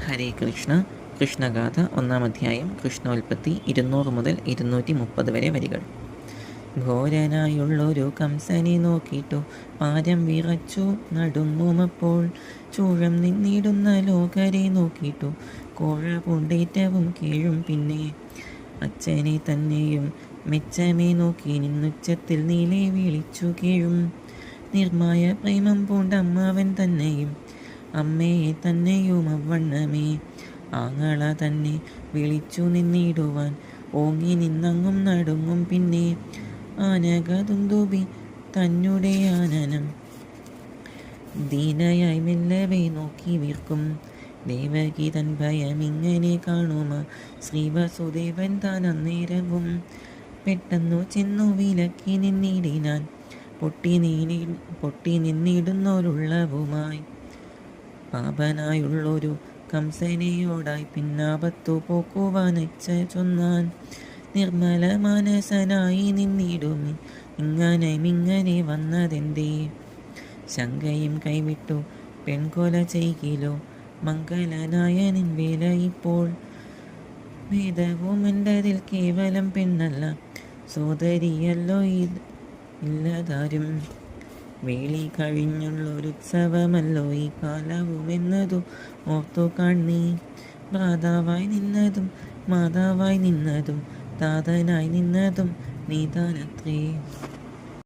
ഹരേ കൃഷ്ണ. കൃഷ്ണഗാഥ 1-ാം അധ്യായം. കൃഷ്ണോൽപ്പത്തി 200 മുതൽ 230 വരെ വരികൾ. ഘോരനായുള്ളൊരു കംസനെ നോക്കിയിട്ടു പാരം വിറച്ചു നടുങ്ങുമപ്പോൾ, ചൂഴം നിന്നിടുന്ന ലോകരെ നോക്കിയിട്ടു കോഴ പൂണ്ടേറ്റവും കീഴും. പിന്നെ അച്ഛനെ തന്നെയും മെച്ചമേ നോക്കി നിന്നുച്ചത്തിൽ നീലെ വിളിച്ചു കീഴും. നിർമായ പ്രേമം പൂണ്ടമ്മവൻ തന്നെയും അമ്മയെ തന്നെയും അവണ്ണമേ ആങ്ങള തന്നെ വിളിച്ചു നിന്നിടുവാൻ ഓങ്ങി നിന്നങ്ങും നടുങ്ങും. പിന്നെ ആനകതുന്തുബി തന്നെ ആനനം ദീനയായി മെല്ലവേ നോക്കി വീർക്കും. ദേവകി തൻ ഭയം ഇങ്ങനെ കാണുമ ശ്രീവസുദേവൻ താൻ അന്നേരവും പെട്ടെന്നു ചെന്നു വിലക്കി നിന്നിടിനാൻ പൊട്ടി നിന്നിടുന്നോരുള്ളവുമായി. പാപനായുള്ളൊരു കംസനെയോടായി പിന്നാപത്തു പോക്കുവാനച്ച ചൊന്നാൻ. നിർമ്മല മാനസനായി നിന്നിടുമി ഇങ്ങനെ വന്നതെന്തേ? ശങ്കയും കൈവിട്ടു പെൺകൊല ചെയ്കിലോ മംഗലനായ നിൻ വേല ഇപ്പോൾ. ഭേദവും എൻ്റതിൽ കേവലം പെണ്ണല്ല സോദരിയല്ലോ ഇല്ലതാരും. വേളി കഴിഞ്ഞുള്ളൊരുത്സവമല്ലോ ഈ കാലവുമെന്നതു ഓർത്തു കാണീ. ഭ്രാതാവായി നിന്നതും മാതാവായി നിന്നതും താതനായി നിന്നതും നീതാനത്രേ.